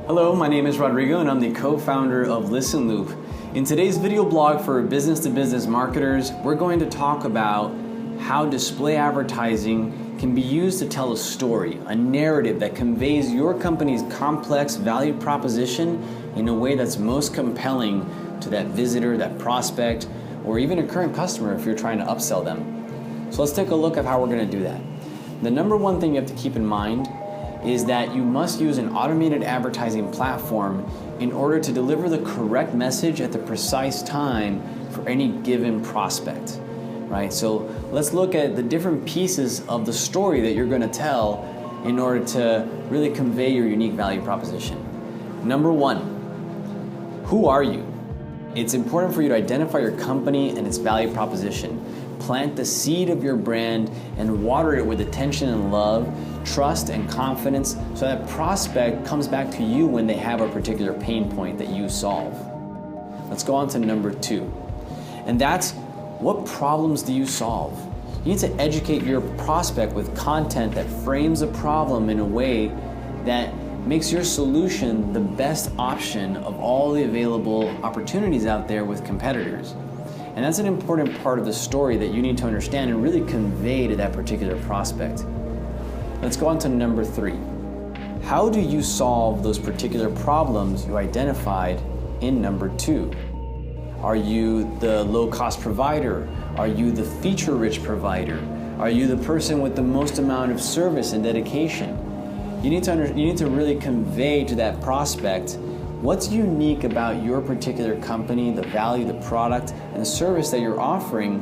Hello, my name is Rodrigo and I'm the co-founder of ListenLoop. In today's video blog for business-to-business marketers, we're going to talk about how display advertising can be used to tell a story, a narrative that conveys your company's complex value proposition in a way that's most compelling to that visitor, that prospect, or even a current customer if you're trying to upsell them. So let's take a look at how we're going to do that. The number one thing you have to keep in mind is that you must use an automated advertising platform in order to deliver the correct message at the precise time for any given prospect, right? So let's look at the different pieces of the story that you're going to tell in order to really convey your unique value proposition. Number one, who are you? It's important for you to identify your company and its value proposition. Plant the seed of your brand and water it with attention and love, trust and confidence, so that prospect comes back to you when they have a particular pain point that you solve. Let's go on to number two. And that's, what problems do you solve? You need to educate your prospect with content that frames a problem in a way that makes your solution the best option of all the available opportunities out there with competitors. And that's an important part of the story that you need to understand and really convey to that particular prospect. Let's go on to number three. How do you solve those particular problems you identified in number two? Are you the low-cost provider? Are you the feature-rich provider? Are you the person with the most amount of service and dedication? You need to really convey to that prospect what's unique about your particular company, the value, the product, and the service that you're offering.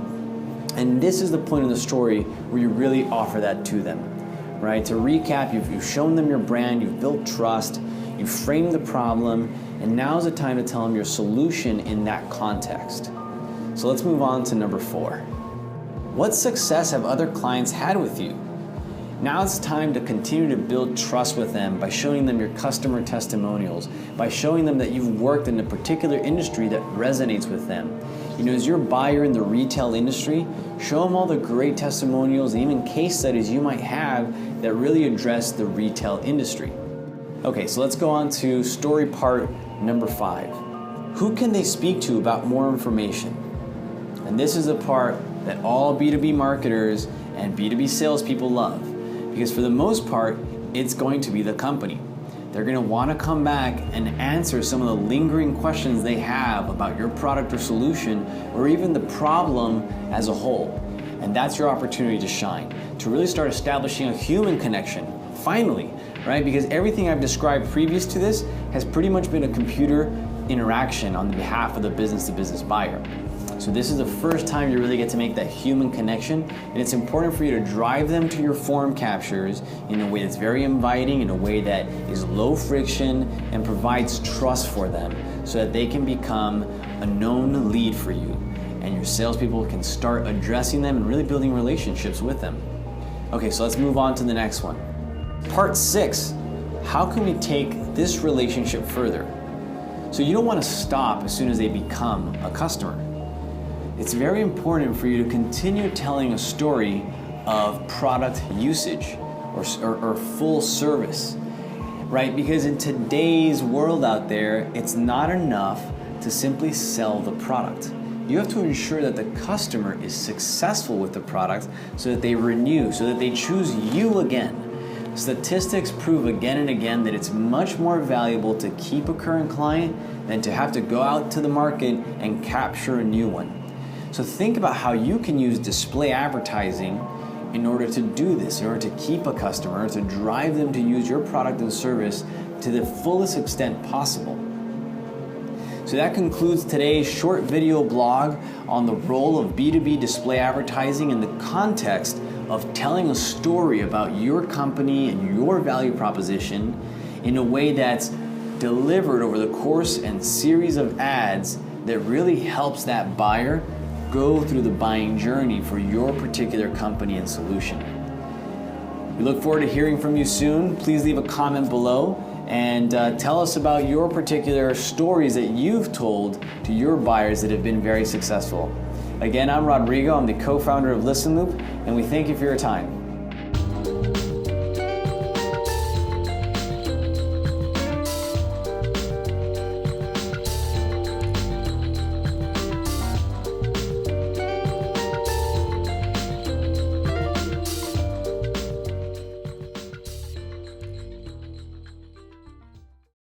And this is the point of the story where you really offer that to them, right? To recap, you've shown them your brand, you've built trust, you've framed the problem, and now's the time to tell them your solution in that context. So let's move on to number four. What success have other clients had with you? Now it's time to continue to build trust with them by showing them your customer testimonials, by showing them that you've worked in a particular industry that resonates with them. You know, as your buyer in the retail industry, show them all the great testimonials and even case studies you might have that really address the retail industry. Okay, so let's go on to story part number five. Who can they speak to about more information? And this is the part that all B2B marketers and B2B salespeople love. Because for the most part, it's going to be the company. They're going to want to come back and answer some of the lingering questions they have about your product or solution, or even the problem as a whole. And that's your opportunity to shine, to really start establishing a human connection, finally, right? Because everything I've described previous to this has pretty much been a computer interaction on behalf of the business-to-business buyer. So this is the first time you really get to make that human connection, and it's important for you to drive them to your form captures in a way that's very inviting, in a way that is low friction and provides trust for them so that they can become a known lead for you, and your salespeople can start addressing them and really building relationships with them. Okay, so let's move on to the next one. Part 6, how can we take this relationship further? So you don't want to stop as soon as they become a customer. It's very important for you to continue telling a story of product usage or full service, right? Because in today's world out there, it's not enough to simply sell the product. You have to ensure that the customer is successful with the product so that they renew, so that they choose you again. Statistics prove again and again that it's much more valuable to keep a current client than to have to go out to the market and capture a new one. So think about how you can use display advertising in order to do this, in order to keep a customer, to drive them to use your product and service to the fullest extent possible. So that concludes today's short video blog on the role of B2B display advertising in the context of telling a story about your company and your value proposition in a way that's delivered over the course and series of ads that really helps that buyer go through the buying journey for your particular company and solution. We look forward to hearing from you soon. Please leave a comment below and tell us about your particular stories that you've told to your buyers that have been very successful. Again, I'm Rodrigo. I'm the co-founder of ListenLoop, and we thank you for your time.